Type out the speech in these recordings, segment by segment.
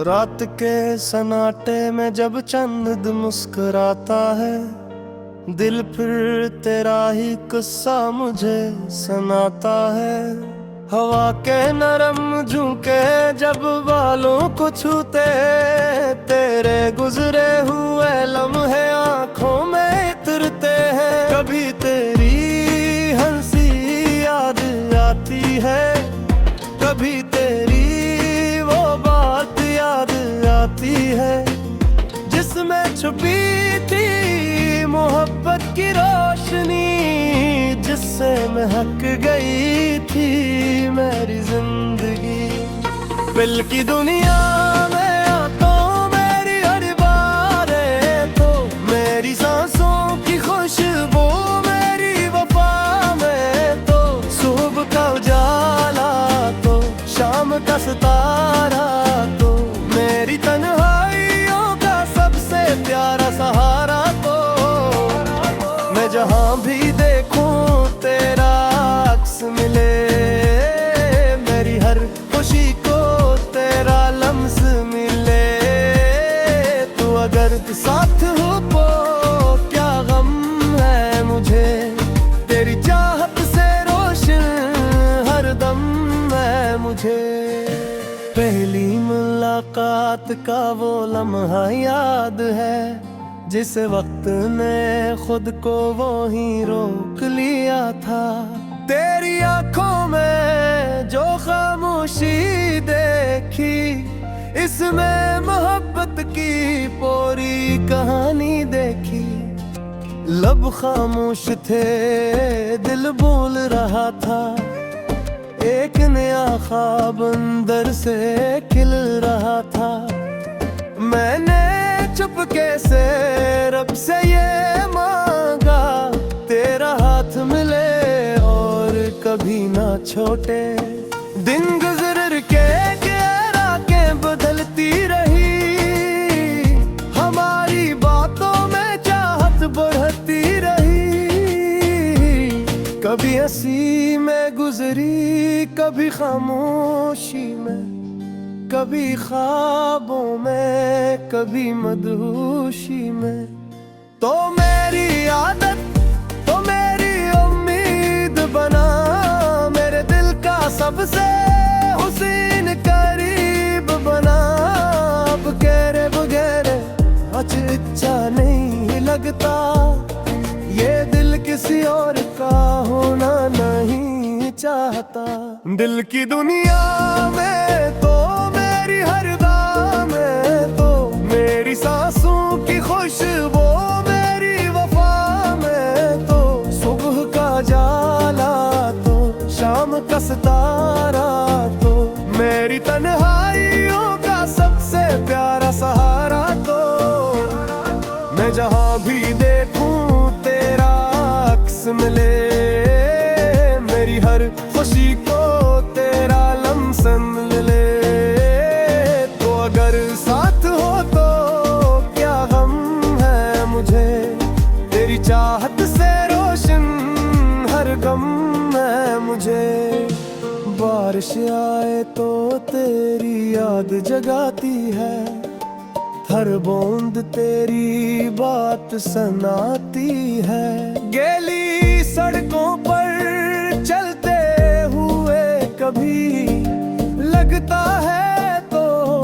रात के सन्नाटे में जब चंद मुस्कुराता है, दिल फिर तेरा ही किस्सा मुझे सुनाता है। हवा के नरम झोंके जब बालों को छूते, तेरे गुजरे हुए लम्हे आंखों में इतरते हैं। कभी तेरी हंसी याद आती है, कभी तेरी वो बात याद आती है, जिसमें छुपी थी मोहब्बत की रोशनी, जिससे महक गई थी मेरी जिंदगी। दिल की दुनिया में तो मेरी हर बातें, तो मेरी सांसों की खुशबू मेरी वफा में, तो सुबह का उजाला तो शाम का सितारा, तो मेरी तन्हाइयों का सबसे प्यारा सहारा। तो मैं जहाँ भी देखूं तेरा अक्स मिले, मेरी हर खुशी को तेरा लम्स मिले। तू अगर साथ हो तो क्या गम है मुझे, तेरी चाहत से रोशन हर दम है मुझे। पहली मुलाकात का वो लम्हा याद है, जिस वक्त ने खुद को वो ही रोक लिया था। तेरी आंखों में जो खामोशी देखी, इसमें मोहब्बत की पूरी कहानी देखी। लब खामोश थे, दिल बोल रहा था, एक नया ख्वाब अंदर से खिल रहा था। मैंने चुपके से रब से ये मांगा, तेरा हाथ मिले और कभी ना छोटे। दिन गुजर के रातें बदलती रही, हमारी बातों में चाहत बढ़ती रही। कभी हंसी में गुजरी, कभी खामोशी में, कभी ख्वाबों में, कभी मदहोशी में। तो मेरी आदत तो मेरी उम्मीद बना, मेरे दिल का सबसे हुसीन करीब बना। अब कहरे बगैर आज अच्छा नहीं लगता, ये दिल किसी और का होना नहीं चाहता। दिल की दुनिया में तो मेरी हर दाम है, तो मेरी सांसों की खुशबू मेरी वफा में, तो सुबह का जाला तो शाम का सितारा, तो मेरी तन्हाइयों का सबसे प्यारा सहारा। तो मैं जहाँ भी देखूं तेरा अक्स मिले, मेरी हर खुशी को तेरा लम्स मिले। तो अगर साथ हो तो क्या गम है मुझे, तेरी चाहत से रोशन हर गम है मुझे। बारिश आए तो तेरी याद जगाती है, हर बूंद तेरी बात सुनाती है। गीली सड़कों पर चलते हुए कभी लगता है तो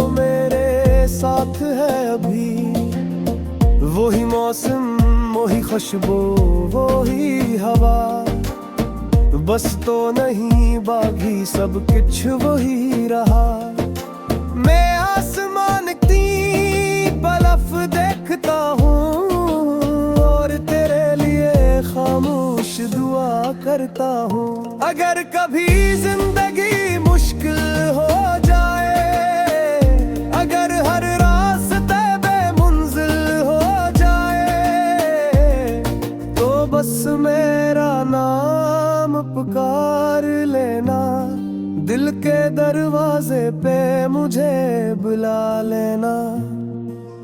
मेरे साथ है अभी। वही मौसम, वही खुशबू, वही हवा, बस तो नहीं बागी सब कुछ वही रहा। मैं आसमान की बलफ देखता हूँ और तेरे लिए खामोश दुआ करता हूँ। अगर कभी जिंदगी मुश्किल हो जाए, अगर हर रास्ते बेमंजिल हो जाए, तो बस मेरा नाम पुकार लेना, दिल के दरवाजे पे मुझे बुला लेना।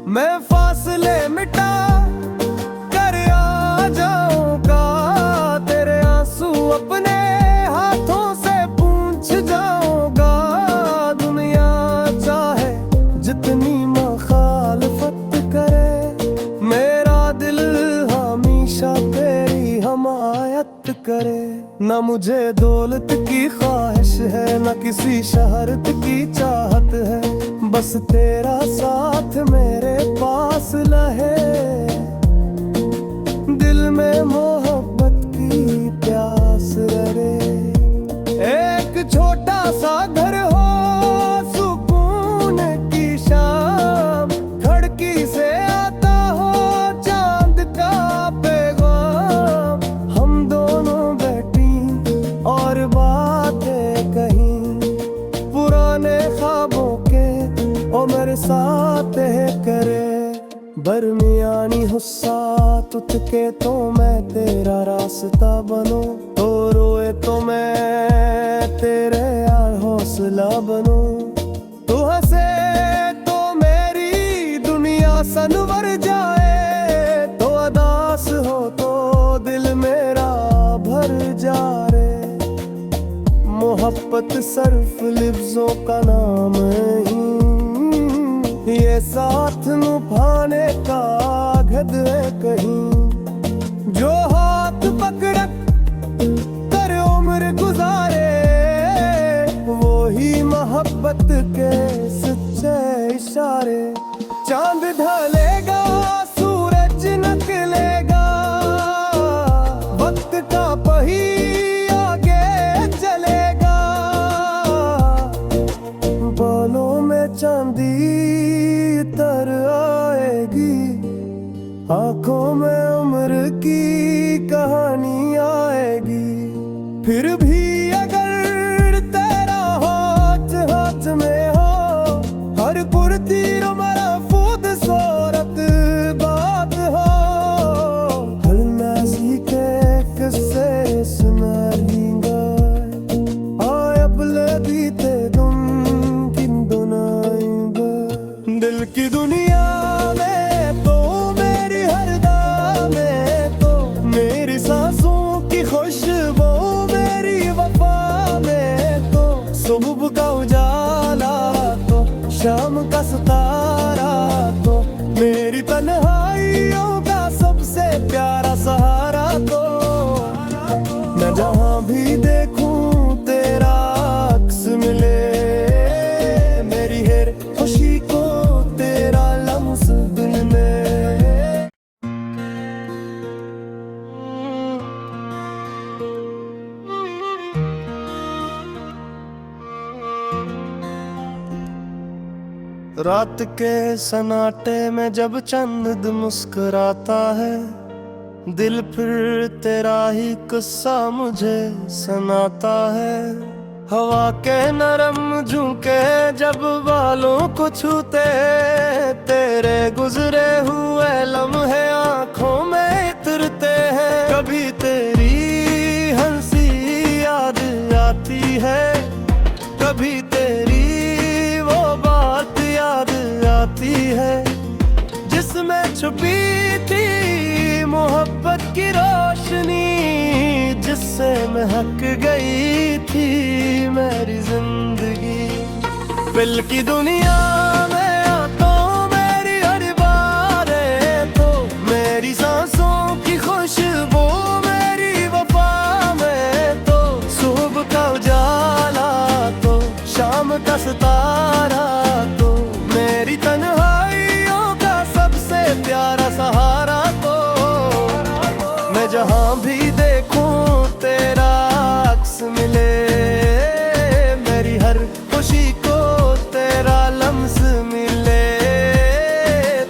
मैं फासले मिटा कर आ जाऊंगा, तेरे आंसू अपने हाथों से पूंछ जाऊंगा। दुनिया चाहे जितने न मुझे दौलत की ख्वाहिश है, न किसी शहरत की चाहत है, बस तेरा साथ मेरे पास लहे। दिल में मोहब्बत की प्यास रहे, एक छोटा सा घर हो सुकून की शाम, खिड़की से आता हो चांद का पैगाम। हम दोनों बैठी और बातें कहीं, पुराने ख्वाबों के ओ मेरे साथ करे। बरमियानी हुस्सात उठ के तो मैं तेरा रास्ता बनूं, तो रोए तो मैं तेरे यार हौसला बनूं। तू हंसे तो मेरी दुनिया सनवर जाए, तो उदास हो तो दिल मेरा भर जा रे। मोहब्बत सिर्फ लफ्जों का नाम ही, ये साथ निभाने का अहद है कहीं। जो हाथ पकड़ कर उम्र गुजारे, वो ही मोहब्बत के सच्चे इशारे। चांद ढलेगा सूरज निकलेगा, वक्त का पहिया आगे चलेगा। बालों में चांदी तर आएगी, आंखों में उम्र की कहानी आएगी। फिर भी अगर तेरा हाथ हाथ में हो, हर कुर्ती महफूज सूरत बात हो। हर नाज़ी के किस्से सुनाएंगा, अब लगी ते तुम किन दुनाएंगा। दिल की दुनिया में तो मेरी हर दाम में, तो मेरी सांसों की खुशबू मेरी वफा में, तो सुबह का उजाला तो शाम का सितारा, तो मेरी तन्हाइयों का सबसे प्यारा सहारा। तो मैं जहाँ भी देखूं तेरा अक्स मिले, मेरी हर खुशी को तेरा लम्स दिल में। रात के सन्नाटे में जब चंद मुस्कुराता है, दिल फिर तेरा ही किस्सा मुझे सुनाता है। हवा के नरम झोंके जब बालों को छूते, तेरे गुजरे हुए लम्हे आंखों में इतरते हैं। कभी तेरी हंसी याद आती है, कभी तेरी वो बात याद आती है, जिसमें छुपी थी मोहब्बत की रोशनी, जिससे महक गई थी मेरी जिंदगी। दिल की दुनिया में तो मेरी हर बार है, तो मेरी सांसों की खुशबू मेरी वफा में, तो सुबह का उजाला तो शाम का सितारा, तो मेरी तन्हाइयों का सबसे प्यारा सहारा। तो मैं जहाँ भी देखूं तेरा अक्स मिले, मेरी हर खुशी को तेरा लम्स मिले।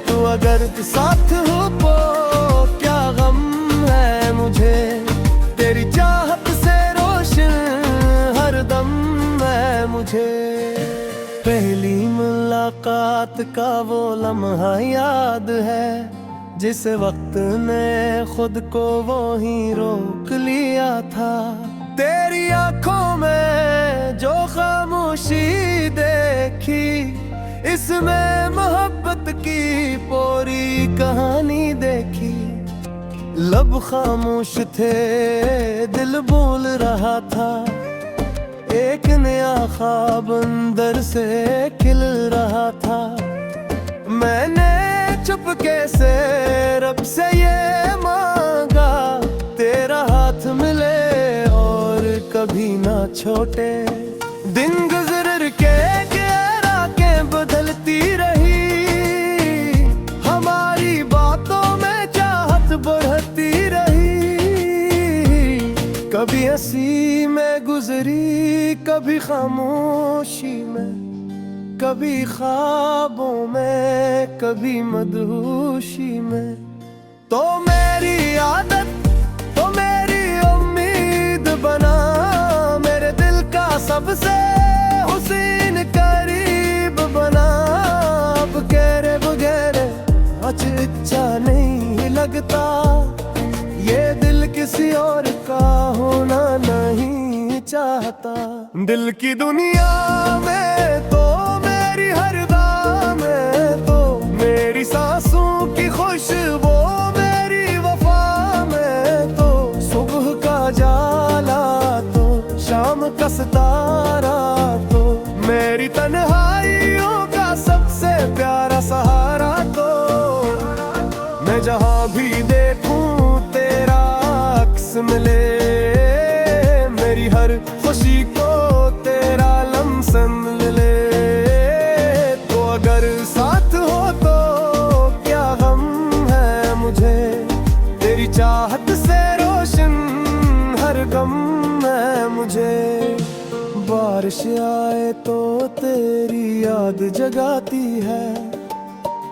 तू अगर साथ हो तो क्या गम है मुझे, तेरी चाहत से रोशन हर दम है मुझे। पहली मुलाकात का वो लम्हा याद है, जिस वक्त ने खुद को वो ही रोक लिया था। तेरी आंखों में जो खामोशी देखी, इसमें मोहब्बत की पूरी कहानी देखी। लब खामोश थे दिल बोल रहा था, एक नया ख्वाब अंदर से खिल रहा था। मैंने चुपके से रब से ये मांगा, तेरा हाथ मिले और छोटे। दिन गुजर के रातें बदलती रही, हमारी बातों में चाहत बढ़ती रही। कभी हंसी में गुजरी, कभी खामोशी में, कभी ख्वाबों में, कभी मदहोशी में। तो मेरी आदत, तो मेरी उम्मीद बना, मेरे दिल का सबसे हुसीन करीब बना। अब कहरे बगैर आज अच्छा नहीं लगता, ये दिल किसी और का होना नहीं चाहता। दिल की दुनिया में तो मेरी हर दाम है, तो मेरी सांसों की खुशबू मेरी वफा में। तो सुबह का जाला तो शाम का सितारा, तो मेरी तन्हाइयों का सबसे प्यारा सहारा। तो मैं जहाँ भी देखूं तेरा अक्स मिले, मेरी हर खुशी को तेरा लम्सन मिले। तो अगर साथ हो तो क्या गम है मुझे, तेरी चाहत से रोशन हर गम है मुझे। बारिश आए तो तेरी याद जगाती है,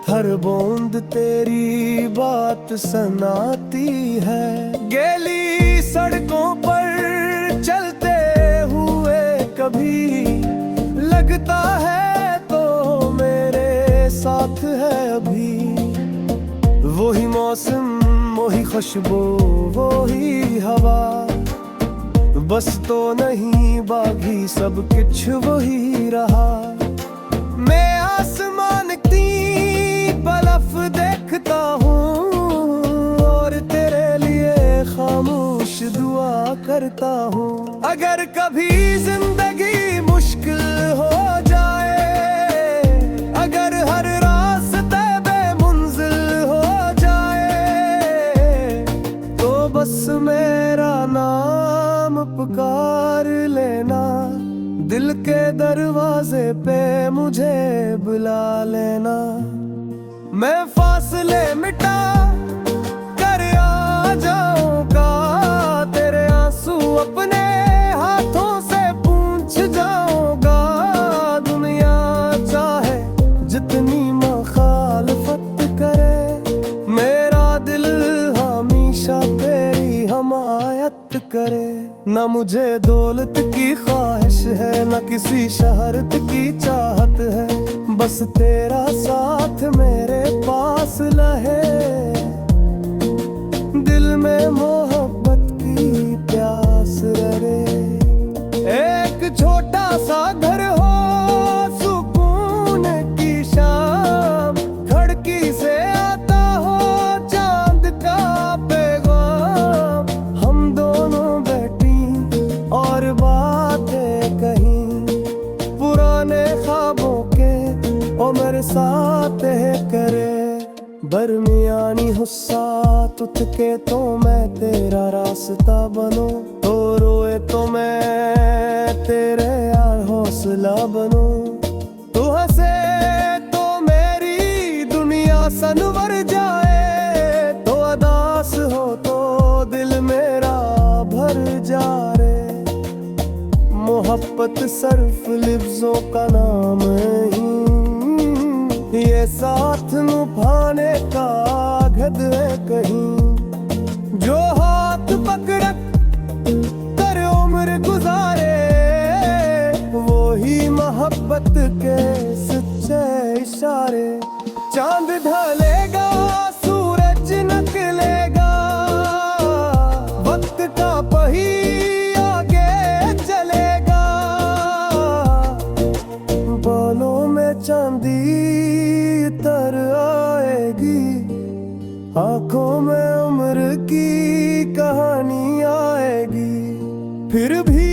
हर बूंद तेरी बात सुनाती है। गीली सड़कों पर चलते हुए कभी लगता है तो मेरे साथ है अभी। वही मौसम, वही खुशबू, वही हवा, बस तो नहीं बाकी सब कुछ वही रहा। मैं आसमान की पलक देखता हूँ और तेरे लिए खामोश दुआ करता हूँ। अगर कभी जिंदगी मुश्किल हो जाए, अगर हर रास्ते बेमंजिल हो जाए, तो बस मेरा नाम पुकार लेना, दिल के दरवाजे पे मुझे बुला लेना। मैं फासले मिटा कर आ जाऊंगा, तेरे आंसू अपने हाथों से पूंछ जाऊंगा। दुनिया चाहे जितनी मुखालफत करे, मेरा दिल हमेशा तेरी हमायत करे। न मुझे दौलत की ख्वाहिश है, न किसी शहरत की चाहत है, बस तेरा साथ मेरे पास रहे। दिल में मोहब्बत की प्यास रहे, एक छोटा सा घर हो, सुकून की शाम, खिड़की से आता हो चांद का पैगाम। हम दोनों बैठी और बातें कहीं, पुराने ख्वाबों के ओ मेरे साथ है करे। बरमियानी हुस्सा तुझ के तो मैं तेरा रास्ता बनूं, तो रोए तो मैं तेरे यार हौसला बनूं। तू हंसे तो मेरी दुनिया सनवर जाए, तो अदास हो तो दिल मेरा भर जा रे। मोहब्बत सिर्फ लफ्जों का नाम ही, ये साथ निभाने का गद है कहीं। जो हाथ पकड़ कर उम्र गुजारे, वो ही मोहब्बत के सच्चे इशारे। चांद ढलेगा, सूरज निकलेगा, वक्त का पहिया आगे चलेगा। बालों में चांदी तर आएगी, आंखों में उम्र की कहानी आएगी। फिर भी